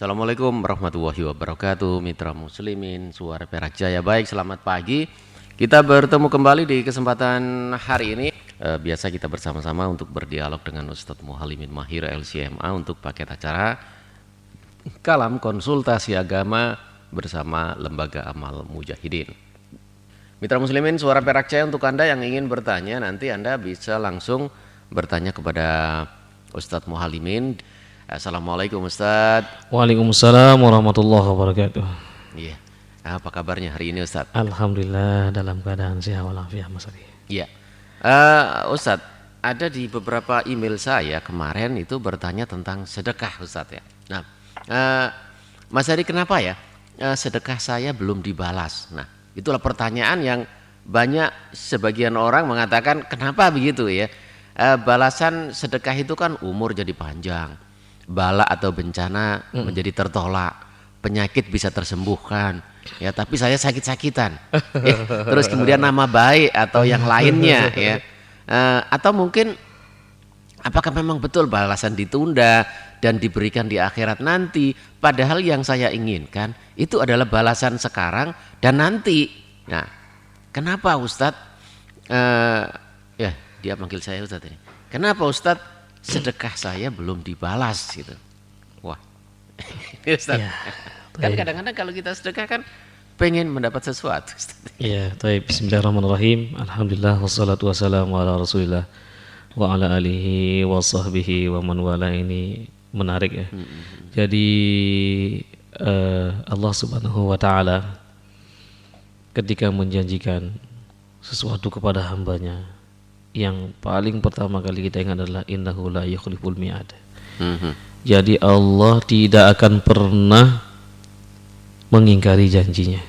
Assalamualaikum warahmatullahi wabarakatuh, mitra muslimin Suara Perak Jaya. Baik, selamat pagi. Kita bertemu kembali di kesempatan hari ini. Biasa kita bersama-sama untuk berdialog dengan Ustadz Muhalimin Mahir LCMA untuk paket acara Kalam Konsultasi Agama bersama Lembaga Amal Mujahidin. Mitra muslimin Suara Perak Jaya, untuk Anda yang ingin bertanya, nanti Anda bisa langsung bertanya kepada Ustadz Muhalimin. Assalamualaikum Ustadz. Waalaikumsalam warahmatullahi wabarakatuh. Iya. Apa kabarnya hari ini Ustadz? Alhamdulillah dalam keadaan sehat walafiat Mas Ali. Iya. Ustadz, ada di beberapa email saya kemarin itu bertanya tentang sedekah Ustadz ya. Nah, Mas Ari, kenapa ya sedekah saya belum dibalas? Nah, itulah pertanyaan yang banyak sebagian orang mengatakan kenapa begitu ya. Balasan sedekah itu kan umur jadi panjang, bala atau bencana menjadi tertolak, penyakit bisa tersembuhkan ya, tapi saya sakit-sakitan terus kemudian nama baik atau yang lainnya ya, atau mungkin apakah memang betul balasan ditunda dan diberikan di akhirat nanti, padahal yang saya inginkan itu adalah balasan sekarang dan nanti. Nah, kenapa Ustadz ya dia panggil saya Ustadz ini, kenapa Ustadz sedekah saya belum dibalas gitu? Wah, Ustaz. Ya, kan kadang-kadang kalau kita sedekah kan pengen mendapat sesuatu. Iya, baik. Bismillahirrahmanirrahim. Alhamdulillah wassalatu wassalamu ala Rasulillah wa ala alihi wa sahbihi wa man wala. Ini menarik ya. Jadi Allah Subhanahu wa taala ketika menjanjikan sesuatu kepada hambanya, yang paling pertama kali kita ingat adalah innahu la yukhliful mi'ad. Jadi Allah tidak akan pernah mengingkari janjinya,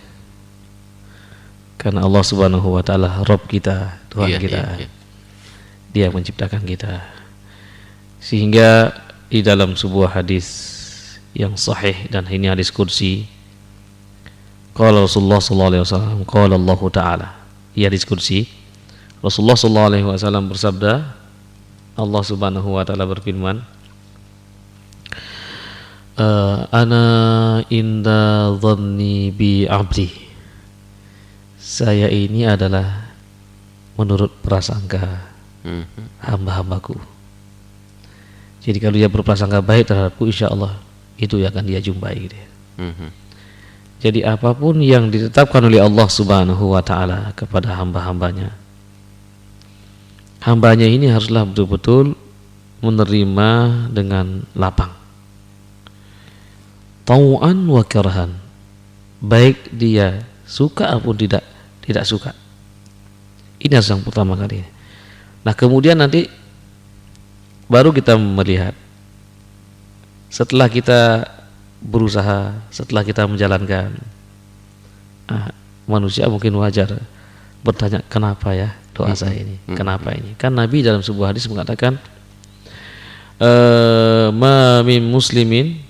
karena Allah Subhanahu wa taala Rabb kita, Tuhan kita. Dia menciptakan kita. Sehingga di dalam sebuah hadis yang sahih, dan ini hadis kursi, qala Rasulullah sallallahu alaihi wasallam, qala Allah taala, ya hadis kursi, Rasulullah sallallahu alaihi wasallam bersabda, Allah Subhanahu wa taala berfirman, ana inda dhanni bi abdi. Saya ini adalah menurut prasangka hamba-hambaku. Jadi kalau dia berprasangka baik terhadapku, insya Allah itu yang akan dia jumpai gitu ya. Jadi apapun yang ditetapkan oleh Allah Subhanahu wa taala kepada hamba-hambanya, hambanya ini haruslah betul-betul menerima dengan lapang, tau'an wa karahan, baik dia suka ataupun tidak suka. Ini harus yang pertama kali. Nah, kemudian nanti baru kita melihat, setelah kita berusaha, setelah kita menjalankan, manusia mungkin wajar bertanya, kenapa ya doa saya ini, kenapa ini? Kan Nabi dalam sebuah hadis mengatakan, ma min muslimin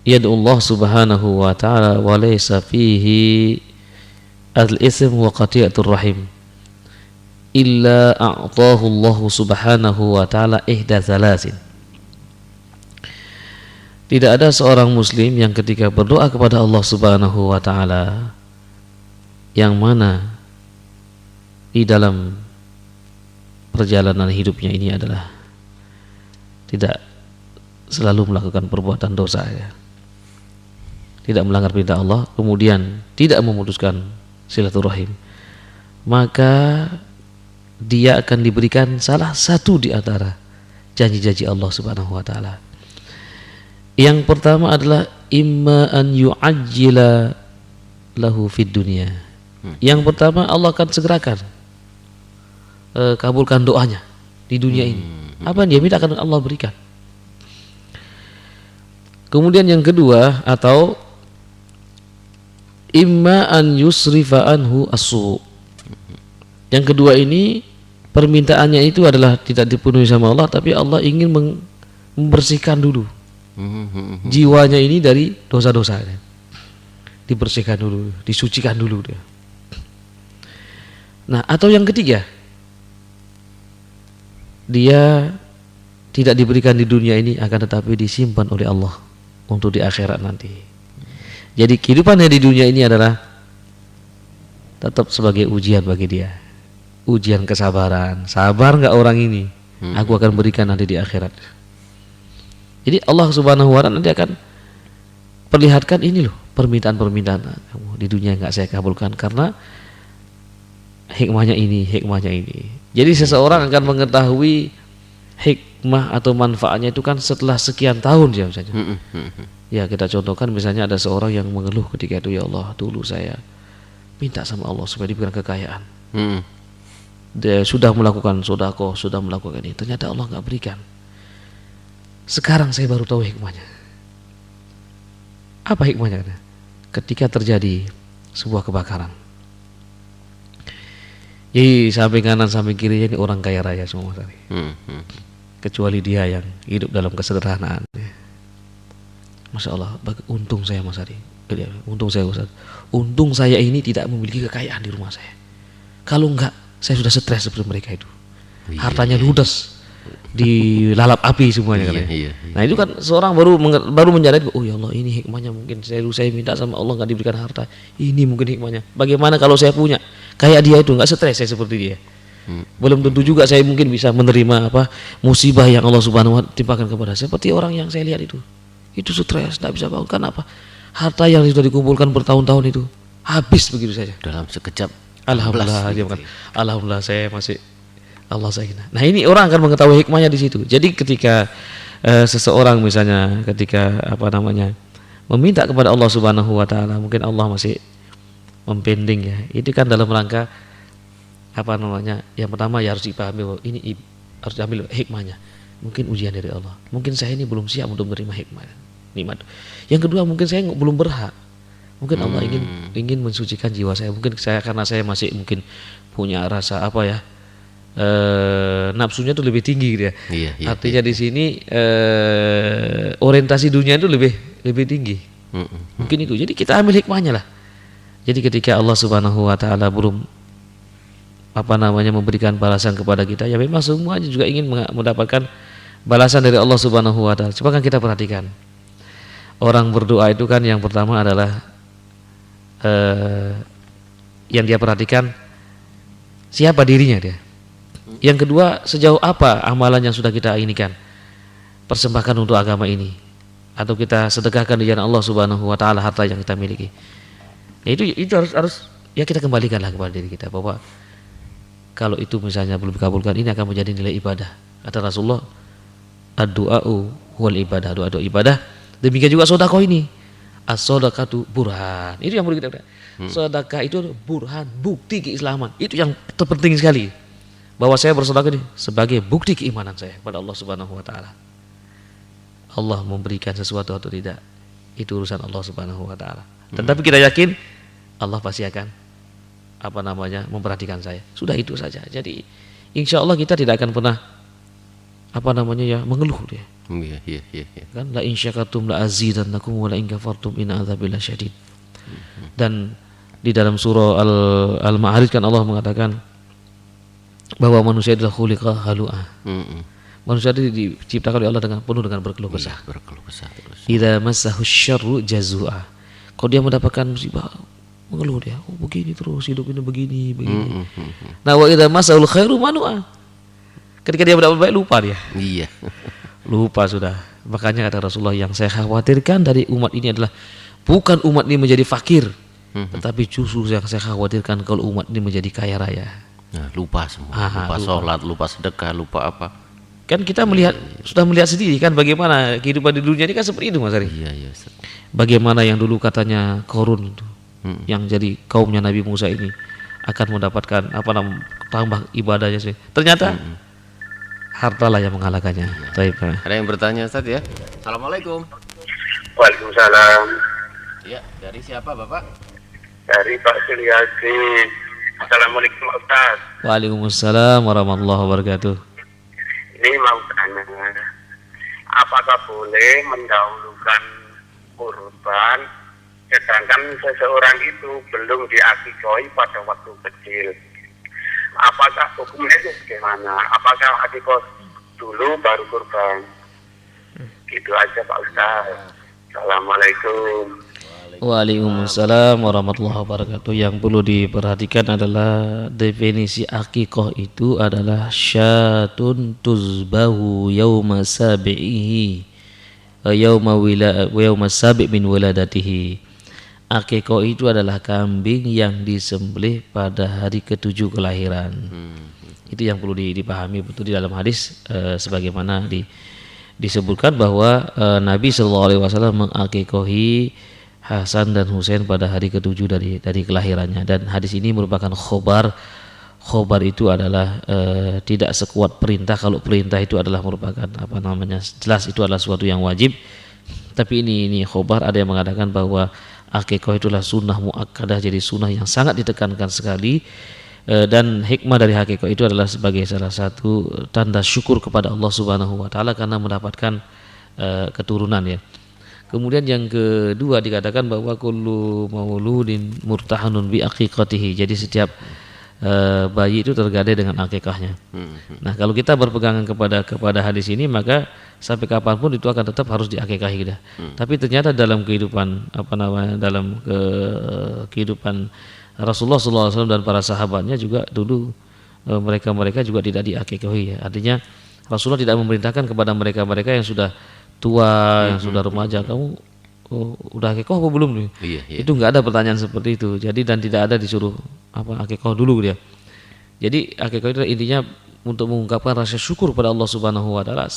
yad'ullah subhanahu wa ta'ala wa laysa fihi al-ism wa qati'atur rahim illa a'tahu Allah subhanahu wa ta'ala ihda thalasin. Tidak ada seorang muslim yang ketika berdoa kepada Allah Subhanahu wa taala, yang mana di dalam perjalanan hidupnya ini adalah tidak selalu melakukan perbuatan dosa ya, tidak melanggar perintah Allah, kemudian tidak memutuskan silaturahim, maka dia akan diberikan salah satu di antara janji-janji Allah Subhanahu wa taala. Yang pertama adalah imma an yu'ajjila lahu fid dunya. Yang pertama, Allah akan segerakan kabulkan doanya di dunia ini. Apa yang dia minta akan Allah berikan. Kemudian yang kedua, atau imma an yusrifa anhu as-su'. Yang kedua ini permintaannya itu adalah tidak dipenuhi sama Allah, tapi Allah ingin membersihkan dulu jiwanya ini dari dosa-dosa, dibersihkan dulu, disucikan dulu dia. Nah, atau yang ketiga, dia tidak diberikan di dunia ini, akan tetapi disimpan oleh Allah untuk di akhirat nanti. Jadi kehidupannya di dunia ini adalah tetap sebagai ujian bagi dia, ujian kesabaran. Sabar nggak orang ini? Aku akan berikan nanti di akhirat. Jadi Allah Subhanahu wa Ta'ala nanti akan perlihatkan ini loh permintaan-permintaan kamu di dunia nggak saya kabulkan karena hikmahnya ini, hikmahnya ini. Jadi seseorang akan mengetahui hikmah atau manfaatnya itu kan setelah sekian tahun ya misalnya. Ya kita contohkan misalnya ada seorang yang mengeluh ketika itu, ya Allah dulu saya minta sama Allah supaya diberikan kekayaan. Dia sudah melakukan sedekah, sudah melakukan ini, ternyata Allah nggak berikan. Sekarang saya baru tahu hikmahnya. Apa hikmahnya? Ketika terjadi sebuah kebakaran, jadi samping kanan samping kirinya ini orang kaya raya semua tadi. Kecuali dia yang hidup dalam kesederhanaan. Masya Allah, untung saya Mas Ari. Untung saya Ustaz. Untung saya ini tidak memiliki kekayaan di rumah saya. Kalau enggak, saya sudah stres seperti mereka itu. Hartanya ludes, dilalap api semuanya. Nah itu kan seorang baru menyadari, oh ya Allah ini hikmahnya, mungkin saya minta sama Allah nggak diberikan harta. Ini mungkin hikmahnya. Bagaimana kalau saya punya kayak dia itu, nggak stres saya seperti dia. Belum tentu juga saya mungkin bisa menerima musibah yang Allah Subhanahu wa Ta'ala timpakan kepada saya. Seperti orang yang saya lihat itu stres, tidak bisa bangun. Kenapa? Harta yang sudah dikumpulkan bertahun-tahun itu habis begitu saja dalam sekejap. Alhamdulillah dia makan. Alhamdulillah saya masih Allah saya. Nah ini orang akan mengetahui hikmahnya di situ. Jadi ketika seseorang misalnya ketika meminta kepada Allah Subhanahu wa Ta'ala, mungkin Allah masih mempending ya. Itu kan dalam rangka yang pertama ya harus dipahami bahwa ini harus diambil hikmahnya. Mungkin ujian dari Allah. Mungkin saya ini belum siap untuk menerima hikmah. Nikmat. Yang kedua mungkin saya belum berhak. Mungkin Allah ingin mensucikan jiwa saya. Mungkin karena saya masih mungkin punya rasa nafsunya itu lebih tinggi gitu ya. Artinya di sini orientasi dunia itu lebih tinggi. Mungkin itu. Jadi kita ambil hikmahnya lah. Jadi ketika Allah Subhanahu wa Ta'ala belum memberikan balasan kepada kita, ya memang semuanya juga ingin mendapatkan balasan dari Allah Subhanahu wa Ta'ala. Coba kan kita perhatikan. Orang berdoa itu kan yang pertama adalah yang dia perhatikan siapa dirinya dia. Yang kedua, sejauh apa amalan yang sudah kita inikan, persembahkan untuk agama ini, atau kita sedekahkan di jalan Allah Subhanahu wa Ta'ala harta yang kita miliki. Ya itu harus ya kita kembalikanlah kepada diri kita bahwa kalau itu misalnya belum dikabulkan, ini akan menjadi nilai ibadah. Kata Rasulullah, ad-du'a'u huwal ibadah, doa ibadah. Demikian juga sedekah ini. As-shadaqatu burhan. Itu yang perlu kita. Sedekah itu burhan, bukti keislaman. Itu yang terpenting sekali. Bahwa saya bersedekah ini sebagai bukti keimanan saya kepada Allah Subhanahu wa Ta'ala. Allah memberikan sesuatu atau tidak, itu urusan Allah Subhanahu wa Ta'ala. Tetapi kita yakin Allah pasti akan memperhatikan saya. Sudah itu saja. Jadi insya Allah kita tidak akan pernah mengeluh dia. Kan la in syakartum la azidannakum wa la in kafartum inna adzabi lasyadid. Dan di dalam surah Al-Ma'arij kan Allah mengatakan bahwa manusia adalah khuliqa halu'a. Manusia itu diciptakan oleh Allah penuh dengan berkeluh kesah. Idza massahu syarru jazua. Kalau dia mendapatkan musibah, mengeluh dia, begini terus hidup ini begini. Nah, wa idza massahu khairu manua. Ketika dia mendapat baik lupa dia. Iya. Lupa sudah. Makanya kata Rasulullah, yang saya khawatirkan dari umat ini adalah bukan umat ini menjadi fakir, tetapi justru yang saya khawatirkan kalau umat ini menjadi kaya raya. Nah, lupa semua. Lupa sholat, lupa sedekah, lupa apa. Kan kita sudah melihat sendiri kan bagaimana kehidupan di dunia ini kan seperti itu Mas Ari. Iya. Bagaimana yang dulu katanya Qarun itu, yang jadi kaumnya Nabi Musa ini akan mendapatkan tambah ibadahnya sih. Ternyata hartalah yang mengalahkannya. Baik. Ada yang bertanya Ustaz ya? Assalamualaikum. Waalaikumsalam. Ya, dari siapa Bapak? Dari Pak Suryadi. Assalamualaikum Ustaz. Waalaikumsalam warahmatullahi wabarakatuh. Ini mau tanya, apakah boleh mendahulukan kurban sedangkan seseorang itu belum diakikoi pada waktu kecil? Apakah hukumnya itu bagaimana? Apakah akikah dulu baru kurban? Gitu aja Pak Ustaz. Assalamualaikum. Waalaikumsalam warahmatullahi wabarakatuh. Yang perlu diperhatikan adalah definisi akikoh itu adalah syatun tuzbahu yauma sabihi yauma sabi' min wiladatihi. Akikoh itu adalah kambing yang disembelih pada hari ketujuh kelahiran. Itu yang perlu dipahami betul di dalam hadis, sebagaimana disebutkan bahwa Nabi SAW mengakikohi Hasan dan Husain pada hari ketujuh dari kelahirannya, dan hadis ini merupakan khobar. Khobar itu adalah tidak sekuat perintah. Kalau perintah itu adalah merupakan jelas itu adalah sesuatu yang wajib, tapi ini khobar. Ada yang mengatakan bahwa akikah itulah sunnah muakkadah, jadi sunnah yang sangat ditekankan sekali, dan hikmah dari akikah itu adalah sebagai salah satu tanda syukur kepada Allah Subhanahu wa taala karena mendapatkan keturunan ya. Kemudian yang kedua dikatakan bahwa kullu mauludin murtahanun bi aqiqatihi. Jadi setiap bayi itu tergadai dengan akikahnya. Nah, kalau kita berpegangan kepada hadis ini, maka sampai kapanpun itu akan tetap harus diakikahi kita. Tapi ternyata dalam kehidupan dalam kehidupan Rasulullah SAW dan para sahabatnya juga dulu mereka juga tidak diakikahi ya. Artinya Rasulullah tidak memerintahkan kepada mereka yang sudah tua, yang sudah remaja, kamu udah akikah apa belum nih? Iya. Itu nggak ada pertanyaan seperti itu. Jadi dan tidak ada disuruh akikah dulu dia. Jadi akikah itu intinya untuk mengungkapkan rasa syukur pada Allah Subhanahu wa taala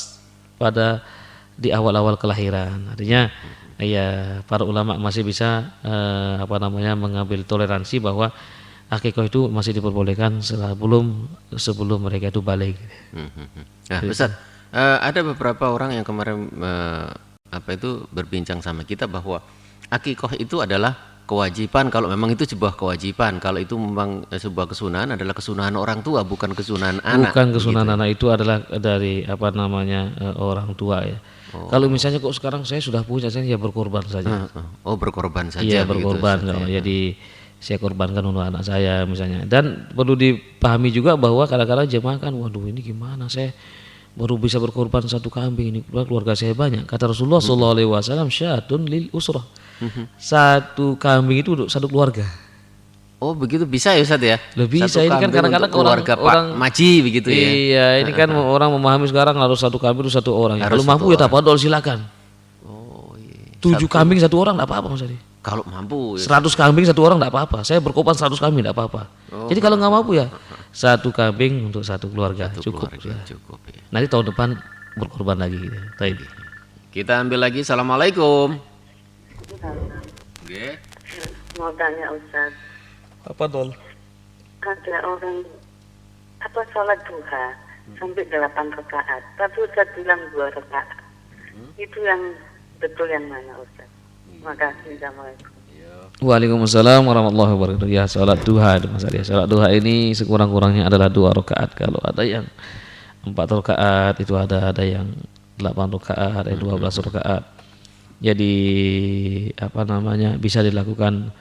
pada di awal-awal kelahiran. Artinya ya para ulama masih bisa mengambil toleransi bahwa akikah itu masih diperbolehkan sebelum mereka itu balik. Nah, Ustaz, ada beberapa orang yang kemarin berbincang sama kita bahwa akikah itu adalah kewajiban. Kalau memang itu sebuah kewajiban, kalau itu memang sebuah kesunahan, adalah kesunahan orang tua, bukan kesunahan anak. Bukan kesunahan anak, itu adalah dari orang tua ya. Kalau misalnya kok sekarang saya sudah punya, saya ya berkorban saja. Berkorban saja. Iya, berkorban. Jadi saya korbankan untuk anak saya misalnya. Dan perlu dipahami juga bahwa kadang-kadang jemaah kan, waduh ini gimana, saya baru bisa berkorban satu kambing, ini keluarga saya banyak. Kata Rasulullah SAW, syatun lil usrah. Satu kambing itu untuk satu keluarga. Oh begitu bisa ya Ustaz ya? Lebih bisa, ini kan kadang-kadang orang maji begitu ya? Iya, ini kan orang memahami sekarang harus satu kambing itu satu orang. Kalau mampu ya tapadol silakan. Oh iya. 7 kambing satu orang enggak apa-apa Mas Adi. Kalau mampu 100 kambing satu orang enggak apa-apa. Saya berkorban 100 kambing enggak apa-apa. Jadi kalau enggak mampu ya satu kambing untuk satu keluarga cukup. Ya. Nanti tahun depan berkorban lagi gitu. Baik. Kita ambil lagi. Assalamualaikum. Oke. Mau tanya Ustaz. Apa dol? Ada orang sholat duha sampai 8 rakaat, tapi Ustaz bilang 2 rakaat. Itu yang betul yang mana Ustaz? Terima kasih. Assalamualaikum. Waalaikumsalam warahmatullahi wabarakatuh. Ya, salat duha Mas Arya. Salat duha ini sekurang-kurangnya adalah 2 rakaat. Kalau ada yang 4 rakaat, itu ada yang 8 rakaat, ada 12 rakaat. Jadi bisa dilakukan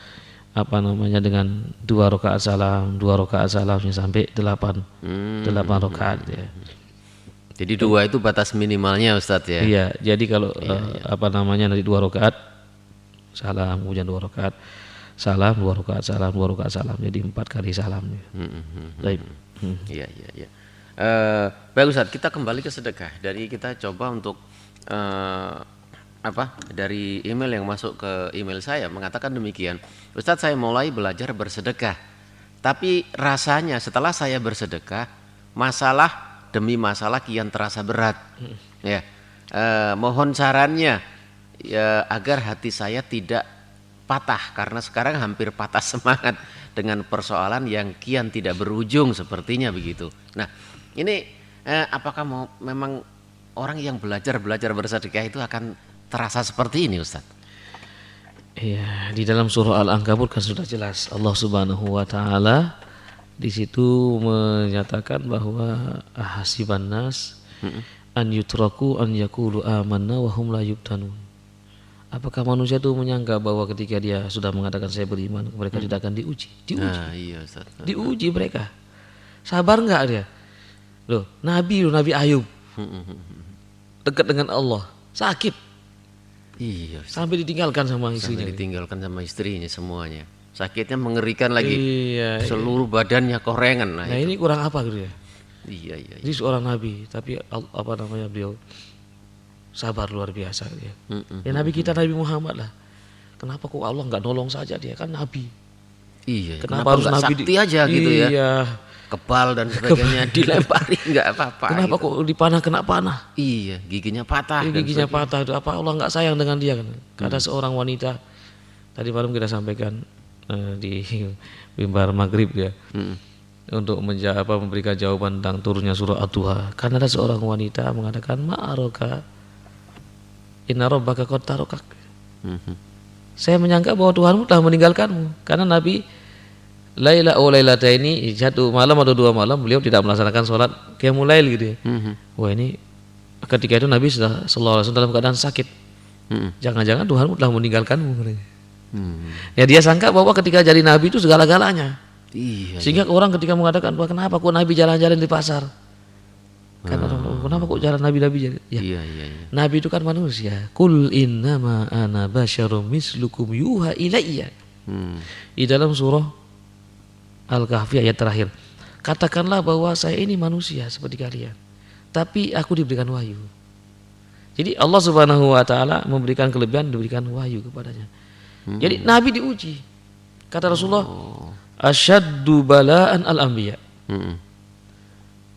dengan 2 rakaat salam, 2 rakaat salamnya sampai 8 rakaat ya. Jadi 2 itu batas minimalnya Ustadz ya. Iya, jadi kalau nanti 2 rakaat salam, kemudian 2 rakaat salam, 2 rakaat salam, 2 rakaat salam, jadi 4 kali salam. Baik. Iya. Baik Ustadz, kita kembali ke sedekah. Dari kita coba untuk dari email yang masuk ke email saya mengatakan demikian. Ustadz, saya mulai belajar bersedekah, tapi rasanya setelah saya bersedekah, masalah demi masalah kian terasa berat. Ya, mohon sarannya ya, agar hati saya tidak patah, karena sekarang hampir patah semangat dengan persoalan yang kian tidak berujung sepertinya begitu. Nah, ini apakah memang orang yang belajar bersedekah itu akan terasa seperti ini Ustaz? Iya, di dalam surah Al-Ankabut kan sudah jelas Allah Subhanahu wa taala di situ menyatakan bahwa ahasiban nas an yutraku an yaqulu amanna wa hum la yuftanun. Apakah manusia itu menyangka bahwa ketika dia sudah mengatakan saya beriman, mereka tidak akan diuji? Nah, iya Ustaz. Diuji mereka. Sabar enggak dia? Nabi Ayub dekat dengan Allah, sakit. Iya, Ustaz. sampai ditinggalkan sama istrinya. Sampai ditinggalkan sama istrinya semuanya. Sakitnya mengerikan lagi. Iya. Seluruh badannya korengan. Nah, Nah ini kurang apa gitu ya? iya, iya. Jadi seorang nabi, tapi apa namanya beliau sabar luar biasa dia. Ya Nabi kita Nabi Muhammad lah. Kenapa kok Allah nggak nolong saja dia kan nabi? Iya. Kenapa harus nggak nabi sakti aja gitu ya? Iya. Kebal dan sebagainya dilempari nggak apa-apa. Kenapa gitu. kok dipanah kena panah? Iya, giginya patah. Ini dan giginya sebagainya. patah itu apa Allah nggak sayang dengan dia kan? Ada seorang wanita tadi malam kita sampaikan di mimbar maghrib ya untuk memberikan jawaban tentang turunnya surah Ad-Duha. Karena ada seorang wanita mengatakan ma'aroka inna rabbaka qad tarakak. Saya menyangka bahwa Tuhanmu telah meninggalkanmu karena Nabi Laila ini satu malam atau dua malam beliau tidak melaksanakan sholat qiyamul lail gitu ya. Wah ini ketika itu Nabi sudah sallallahu alaihi wasallam dalam keadaan sakit. Jangan-jangan Tuhanmu telah meninggalkanmu katanya. Ya dia sangka bahwa ketika jadi Nabi itu segala-galanya. Iya. Sehingga orang ketika mengatakan wah kenapa kok Nabi jalan-jalan di pasar? Kan orang, kenapa kok jalan Nabi jadi? Ya. Iya. Nabi itu kan manusia. Qul innama ana basyarum mislukum yuha ilayya. Di dalam surah Al-Kahfi ayat terakhir. Katakanlah bahwa saya ini manusia seperti kalian. Tapi aku diberikan wahyu. Jadi Allah Subhanahu wa taala memberikan kelebihan, diberikan wahyu kepadanya. Jadi Nabi diuji. Kata Rasulullah, asyaddu bala'an al-anbiya.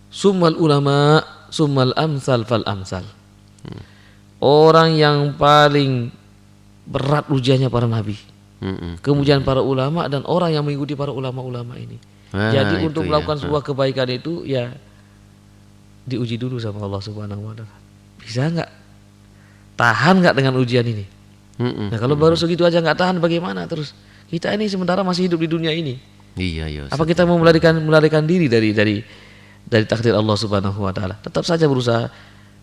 Summal ulama, summal amsal fal amsal. Orang yang paling berat ujiannya para nabi. Kemudian para ulama dan orang yang mengikuti para ulama-ulama ini. Jadi untuk melakukan sebuah kebaikan itu ya diuji dulu sama Allah Subhanahu wa taala. Bisa enggak? Tahan enggak dengan ujian ini? Nah kalau baru segitu aja nggak tahan bagaimana terus? Kita ini sementara masih hidup di dunia ini. Iya. Apa kita mau melarikan diri dari takdir Allah Subhanahu wa taala? Tetap saja berusaha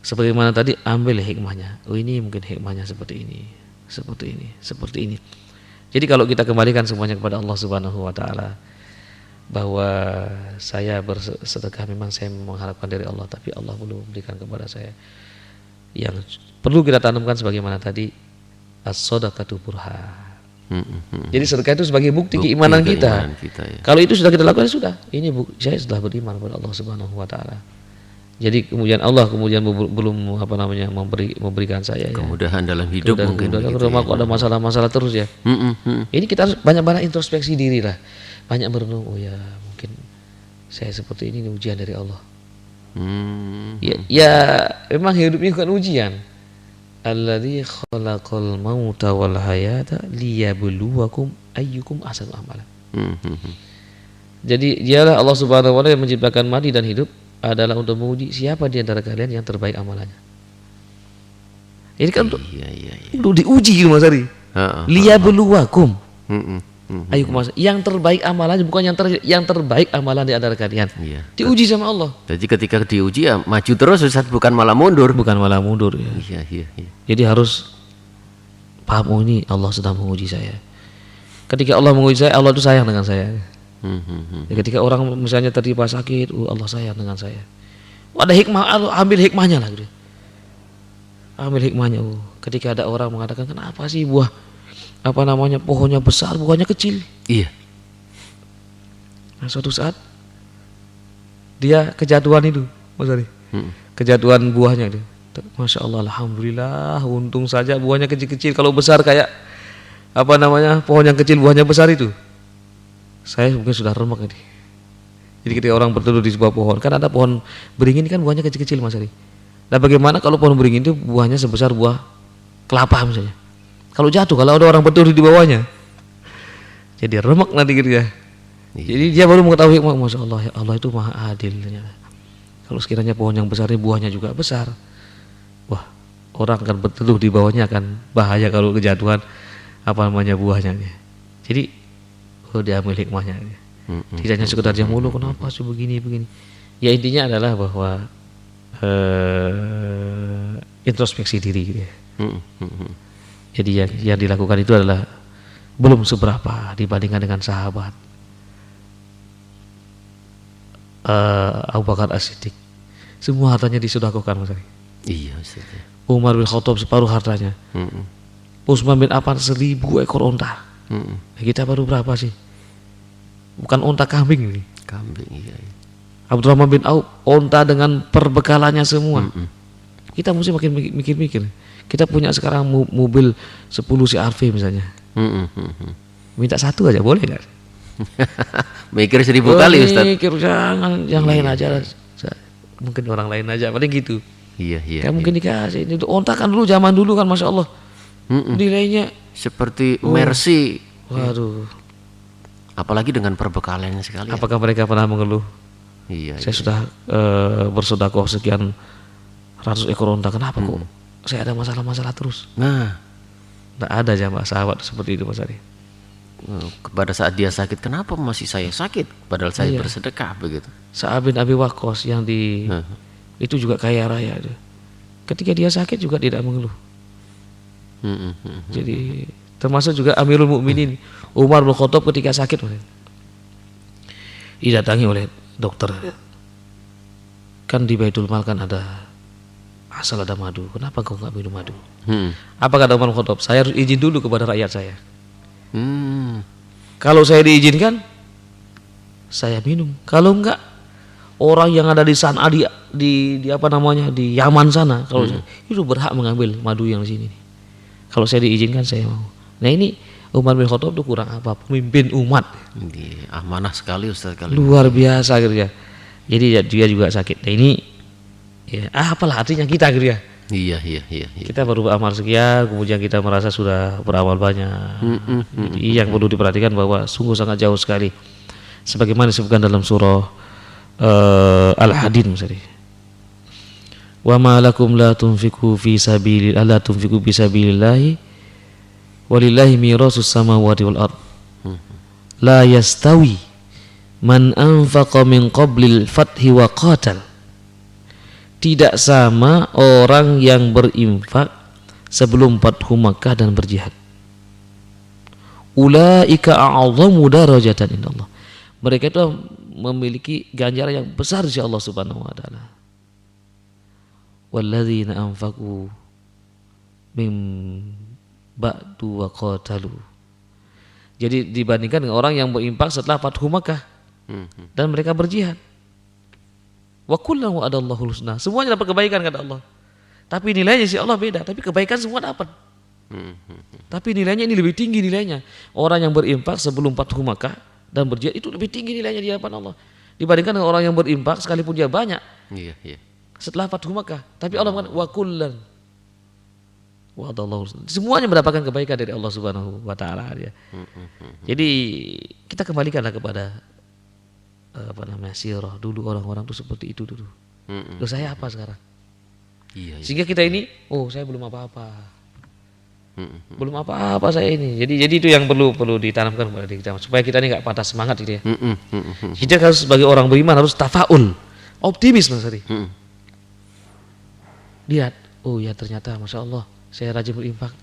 sebagaimana tadi ambil hikmahnya. Oh ini mungkin hikmahnya seperti ini. Jadi kalau kita kembalikan semuanya kepada Allah Subhanahu wa taala bahwa saya bersedekah memang saya mengharapkan dari Allah tapi Allah belum memberikan kepada saya. Yang perlu kita tanamkan sebagaimana tadi as-shadaqatu burhan. Jadi sedekah itu sebagai bukti keimanan kita. Ya. Kalau itu sudah kita lakukan sudah. Ini saya sudah beriman kepada Allah Subhanahu wa taala. Jadi kemudian Allah belum memberikan saya kemudahan dalam hidup mungkin. Kok ada masalah-masalah terus ya. Ini kita harus banyak-banyak introspeksi diri lah. Banyak merenung, oh ya mungkin saya seperti ini ujian dari Allah. Ya memang hidup ini bukan ujian. Alladzi khalaqal mauta wal hayata liyabluwakum ayyukum ahsanu amala. Jadi dialah Allah Subhanahu wa taala yang menciptakan mati dan hidup adalah untuk menguji siapa di antara kalian yang terbaik amalannya. Ini kan untuk diuji gitu Mas Ari. Liyabluwakum. Ayyukum yang terbaik amalannya bukan yang terbaik amalan di antara kalian. Iya. Diuji sama Allah. Jadi ketika diuji ya maju terus Ustaz, bukan malah mundur. Ya. Iya. Jadi harus paham oh ini Allah sedang menguji saya. Ketika Allah menguji saya, Allah itu sayang dengan saya. Ya, ketika orang misalnya tertimpa sakit, Allah sayang dengan saya. Ada hikmah, ambil hikmahnya lah gitu. Ambil hikmahnya. Ketika ada orang mengatakan kenapa sih pohonnya besar, buahnya kecil. Iya. Nah, suatu saat dia kejatuhan itu, Mas Ari. Kejatuhan buahnya itu. Masya Allah, alhamdulillah, untung saja buahnya kecil-kecil. Kalau besar kayak pohon yang kecil buahnya besar itu, saya mungkin sudah remek ini. Jadi ketika orang berteduh di sebuah pohon, kan ada pohon beringin kan buahnya kecil-kecil Mas Ari. Nah bagaimana kalau pohon beringin itu buahnya sebesar buah kelapa misalnya? Kalau jatuh, kalau ada orang berdiri di bawahnya, jadi remek nanti gitu ya. Jadi dia baru mengetahui, Masya Allah, ya Allah itu maha adil ternyata. Kalau sekiranya pohon yang besar ini buahnya juga besar, wah orang akan berteduh di bawahnya akan bahaya kalau kejatuhan buahnya. Jadi dia ambil hikmahnya. Tidak hanya sekedar dia mulu kenapa sih begini. Ya intinya adalah bahwa introspeksi diri gitu ya. Jadi yang dilakukan itu adalah belum seberapa dibandingkan dengan sahabat Abu Bakar As-Siddiq. Semua hartanya disedekahkan Mas. Iya Ustaz. Umar bin Khattab separuh hartanya. Utsman bin Affan 1000 ekor onta. Kita baru berapa sih? Bukan onta kambing ini. Kambing, iya. Abdurrahman bin Auf onta dengan perbekalannya semua. Kita mesti makin mikir-mikir. Kita punya sekarang mobil 10 CR-V misalnya. Minta satu aja boleh nggak? Mikir 1000 kali Ustaz. Mikir jangan yang lain aja. Mungkin orang lain aja paling gitu. Iya. Ya mungkin dikasih. Itu onta kan dulu zaman dulu kan Masya Allah. Nilainya seperti Mercy. Waduh. Apalagi dengan perbekalannya sekali. Apakah mereka pernah mengeluh? Iya. Saya sudah bersedekah sekian ratus ekor onta. Kenapa kok saya ada masalah-masalah terus? Nah, tidak ada jamaah sahabat seperti itu Mas Ari. Pada saat dia sakit, kenapa masih saya sakit? Padahal saya bersedekah begitu. Sa'ad bin Abi Waqqas yang itu juga kaya raya. Ketika dia sakit juga tidak mengeluh. Jadi termasuk juga Amirul Mukminin Umar bin Khattab ketika sakit didatangi oleh dokter. Kan di Baitul Mal kan ada asal ada madu. Kenapa kau nggak minum madu? Apa kata Umar bin Khattab? Saya harus izin dulu kepada rakyat saya. Kalau saya diizinkan, saya minum. Kalau enggak, orang yang ada di sana di apa namanya di Yaman sana, kalau itu berhak mengambil madu yang di sini. Kalau saya diizinkan, saya mau. Nah ini Umar bin Khattab itu kurang apa? Pemimpin umat. Ini amanah sekali Ustaz kali. Luar biasa gitu ya. Jadi dia juga sakit. Nah ini ya apalah artinya kita gitu ya. Iya. Kita baru beramal sekian, kemudian kita merasa sudah beramal banyak. Jadi yang perlu diperhatikan bahwa sungguh sangat jauh sekali. Sebagaimana disebutkan dalam surah Al-Hadid misalnya. Wa ma lakum la tunfiqu fi sabilillahi walillahi mirasus samawati wal ard. La yastawi man anfaqa min qablil fathi wa qatal. Tidak sama orang yang berinfak sebelum Fathu Makkah dan berjihad. Ulaika a'zamu darajatan indallah. Mereka itu memiliki ganjaran yang besar di sisi Allah Subhanahu wa taala. Walladzina anfaqu min ba'du wa qatalu. Jadi dibandingkan dengan orang yang berinfak setelah Fathu Makkah dan mereka berjihad. Wa kullan wa'adallahu husna. Semuanya dapat kebaikan kata Allah. Tapi nilainya si Allah beda, tapi kebaikan semua dapat. Tapi nilainya ini lebih tinggi nilainya. Orang yang berinfak sebelum Fathu Makkah dan berjihad itu lebih tinggi nilainya di hadapan Allah dibandingkan dengan orang yang berinfak sekalipun dia banyak. Iya. Setelah Fathu Makkah, tapi Allah mengatakan wa kullan wa'adallahu husna. Semuanya mendapatkan kebaikan dari Allah Subhanahu wa taala ya. Jadi kita kembalikanlah kepada sirah dulu, orang-orang tuh seperti itu dulu. Loh saya apa sekarang? Iya. Sehingga kita ini, saya belum apa-apa. Belum apa-apa saya ini. Jadi itu yang perlu ditanamkan kepada diri kita supaya kita ini nggak patah semangat gitu ya. Kita harus sebagai orang beriman harus tafaul, optimis Mas Ari. Lihat, ya ternyata Masya Allah saya rajin berinfak,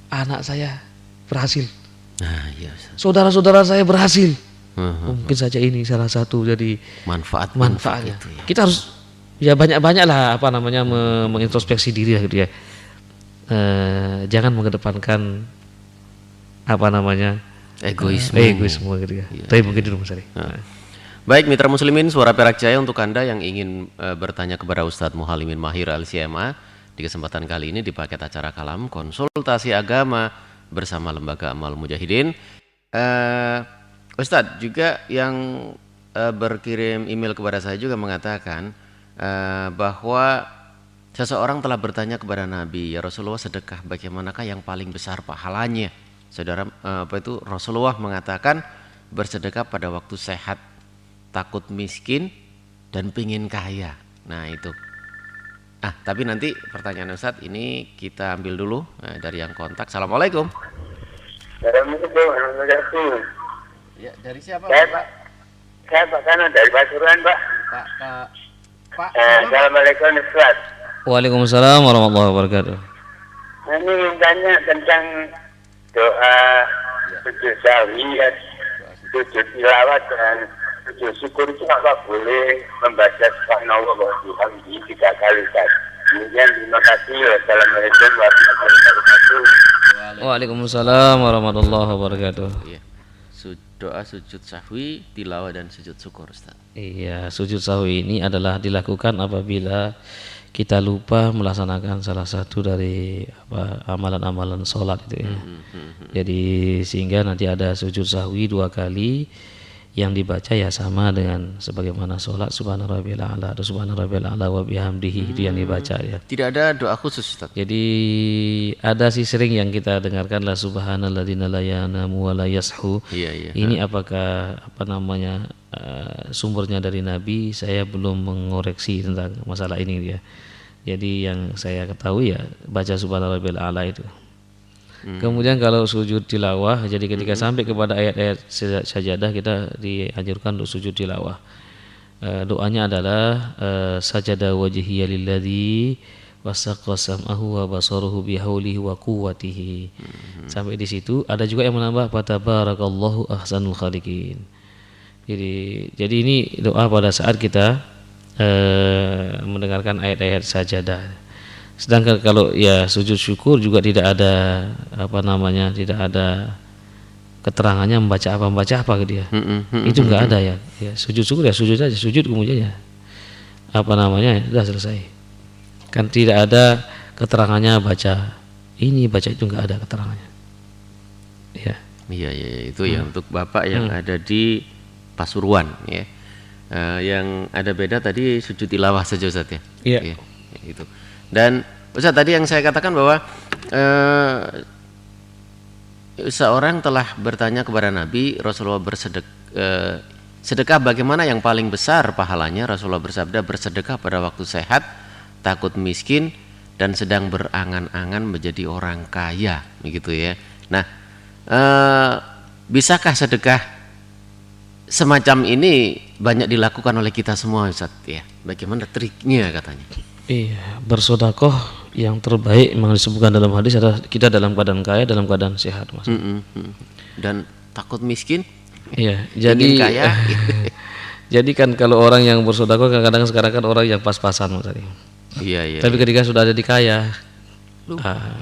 anak saya berhasil. Nah, iya. Saudara-saudara saya berhasil. Mungkin saja ini salah satu jadi manfaatnya. Itu, ya. Kita harus ya banyak-banyaklah mengintrospeksi diri gitu ya. Jangan mengedepankan egoisme gitu ya. Tapi mungkin dulu Mas Ari. Baik mitra muslimin, suara Perak Jaya untuk Anda yang ingin bertanya kepada Ustadz Muhalimin Mahir Al-CMA di kesempatan kali ini di paket acara Kalam Konsultasi Agama bersama Lembaga Amal Mujahidin. Ustadz juga yang berkirim email kepada saya juga mengatakan bahwa seseorang telah bertanya kepada Nabi, ya Rasulullah, sedekah bagaimanakah yang paling besar pahalanya? Saudara, Rasulullah mengatakan bersedekah pada waktu sehat, takut miskin dan pingin kaya. Nah itu. Tapi nanti pertanyaan Ustadz ini kita ambil dulu dari yang kontak. Assalamualaikum. Assalamualaikum. Ya, dari siapa Pak? Saya Pak Kana dari Pasuruan, Pak. Pak. Assalamualaikum Ustaz. Waalaikumsalam warahmatullahi wabarakatuh. Ini mintanya tentang doa sujud sahwiyah, sujud tilawat dan sujud syukur itu apa boleh membaca subhanallah wa bihamdihi 3 kali Ustaz. Kemudian terima kasih. Wassalamualaikum warahmatullahi wabarakatuh. Waalaikumsalam warahmatullahi wabarakatuh. Iya. Doa sujud sahwi, tilawah dan sujud syukur, Ustaz. Iya, sujud sahwi ini adalah dilakukan apabila kita lupa melaksanakan salah satu dari amalan-amalan sholat itu ya. Jadi sehingga nanti ada sujud sahwi 2 kali yang dibaca ya sama dengan sebagaimana sholat subhana rabbiyal a'la atau subhana rabbiyal a'la wa bihamdihi itu yang dibaca ya. Tidak ada doa khusus, Ustaz. Jadi ada sih sering yang kita dengarkan la subhanalladzina la yanamu wa la yashu. Iya. Ini apakah sumbernya dari Nabi? Saya belum mengoreksi tentang masalah ini dia. Jadi yang saya ketahui ya baca subhana rabbiyal a'la itu. Kemudian kalau sujud tilawah, jadi ketika sampai kepada ayat-ayat sajadah kita dianjurkan untuk sujud tilawah. Doanya adalah sajada wajhiya lilladzi wasaqqa sam'ahu wa basaruhu bihaulihi wa quwwatihi. Sampai di situ ada juga yang menambah fatabarakallahu ahsanul khaliqin. Jadi ini doa pada saat kita mendengarkan ayat-ayat sajadah. Sedangkan kalau ya sujud syukur juga tidak ada tidak ada keterangannya membaca apa gitu ya. Itu enggak ada ya. Sujud syukur ya sujud aja, sujud kemudian ya sudah selesai. Kan tidak ada keterangannya baca ini baca itu, enggak ada keterangannya. Ya. Iya itu ya untuk Bapak yang ada di Pasuruan ya. Yang ada beda tadi sujud tilawah saja, Ustaz ya. Iya. Itu. Dan Ustaz tadi yang saya katakan bahwa seorang telah bertanya kepada Nabi, Rasulullah sedekah bagaimana yang paling besar pahalanya? Rasulullah bersabda, bersedekah pada waktu sehat, takut miskin, dan sedang berangan-angan menjadi orang kaya, begitu ya. Nah, bisakah sedekah semacam ini banyak dilakukan oleh kita semua, Ustaz ya? Bagaimana triknya katanya? Iya, bersedekah yang terbaik memang disebutkan dalam hadis adalah kita dalam keadaan kaya, dalam keadaan sehat, Mas. Dan takut miskin? Iya, jadi kaya. jadi kan kalau orang yang bersedekah kadang-kadang sekarang kan orang yang pas-pasan, Mas. Iya. Tapi ketika sudah ada di kaya,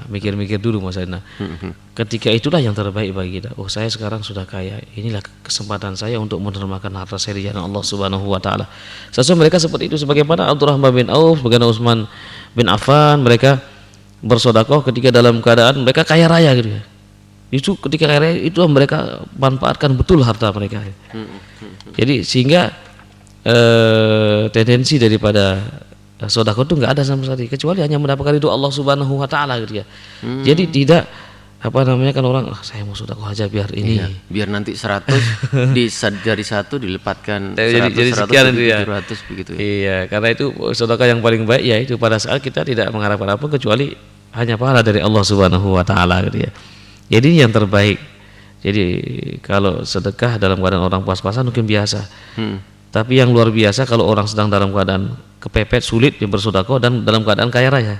mikir-mikir dulu, Mas. Nah, ketika itulah yang terbaik bagi kita. Oh, saya sekarang sudah kaya. Inilah kesempatan saya untuk menermakan harta saya di jalan Allah Subhanahu wa taala. Sesuai mereka seperti itu sebagaimana Abdurrahman bin Auf, bagaimana Utsman bin Affan, mereka bersedekah ketika dalam keadaan mereka kaya raya gitu ya. Itu ketika kaya raya itu mereka manfaatkan betul harta mereka. Jadi sehingga tendensi daripada sedekah itu enggak ada sama sekali kecuali hanya mendapatkan itu Allah Subhanahu wa taala gitu ya. Jadi tidak kan orang saya mau sedekah aja biar ini. Iya, biar nanti 100 dari 1 dilepatkan 100 jadi sekian itu ya. 700 begitu ya. Iya, karena itu sedekah yang paling baik ya itu pada saat kita tidak mengharapkan apa kecuali hanya pahala dari Allah Subhanahu wa taala gitu ya. Jadi yang terbaik. Jadi kalau sedekah dalam keadaan orang pas-pasan mungkin biasa. Tapi yang luar biasa kalau orang sedang dalam keadaan kepepet, sulit dia bersedekah dan dalam keadaan kaya raya.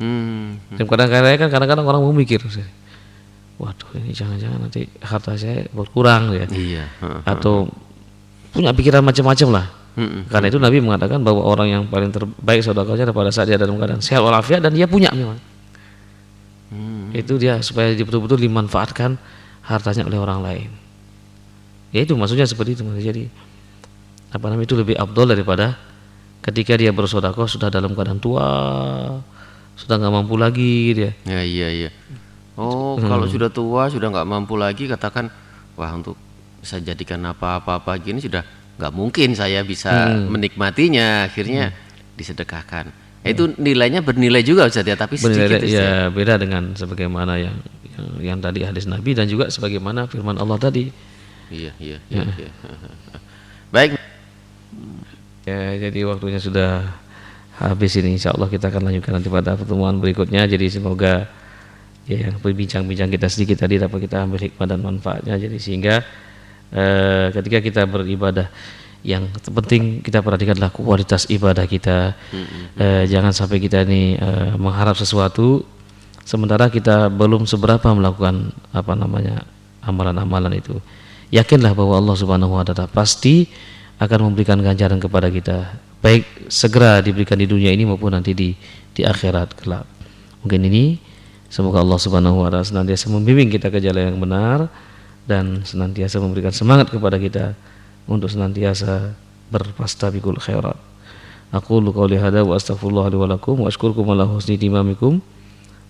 Dalam keadaan kaya raya kan kadang-kadang orang memikir, waduh ini jangan-jangan nanti harta saya berkurang ya. Iya. Atau punya pikiran macam-macam lah. Karena itu Nabi mengatakan bahwa orang yang paling terbaik sedekahnya pada saat dia dalam keadaan sehat walafiat dan dia punya memang. Itu dia supaya dia betul-betul dimanfaatkan hartanya oleh orang lain. Ya itu maksudnya seperti itu. Jadi itu lebih afdol daripada ketika dia bersedekah sudah dalam keadaan tua, sudah nggak mampu lagi dia. Ya, iya. Oh, kalau sudah tua, sudah nggak mampu lagi, katakan, wah untuk bisa jadikan apa-apa gini sudah nggak mungkin saya bisa menikmatinya, akhirnya disedekahkan. Itu nilainya bernilai juga Ustaz ya, tapi sedikit ya beda dengan sebagaimana yang tadi hadis Nabi dan juga sebagaimana firman Allah tadi. Iya. Baik. Ya, jadi waktunya sudah habis ini. Insya Allah kita akan lanjutkan nanti pada pertemuan berikutnya. Jadi semoga ya yang berbincang-bincang kita sedikit tadi dapat kita ambil hikmah dan manfaatnya. Jadi sehingga ketika kita beribadah, yang penting kita perhatikan adalah kualitas ibadah kita. Jangan sampai kita ini mengharap sesuatu sementara kita belum seberapa melakukan amalan-amalan itu. Yakinlah bahwa Allah Subhanahu wa taala pasti akan memberikan ganjaran kepada kita, baik segera diberikan di dunia ini maupun nanti di akhirat kelak. Mungkin ini Semoga Allah Subhanahu wa taala senantiasa membimbing kita ke jalan yang benar dan senantiasa memberikan semangat kepada kita untuk senantiasa berfastabiqul khairat. Aqulu qouli hadza wa astaghfirullah li wa lakum wa asykurukum ala husni timamikum.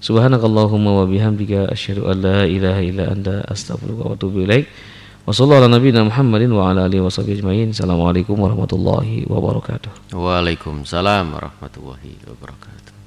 Subhanakallahumma wa bihamdika asyhadu an la ilaha illa anta astaghfiruka wa atubu ilaik. Wa sallallahu ala nabiyyina Muhammadin wa ala alihi washabihi ajmain. Assalamualaikum warahmatullahi wabarakatuh. Waalaikumsalam warahmatullahi wabarakatuh.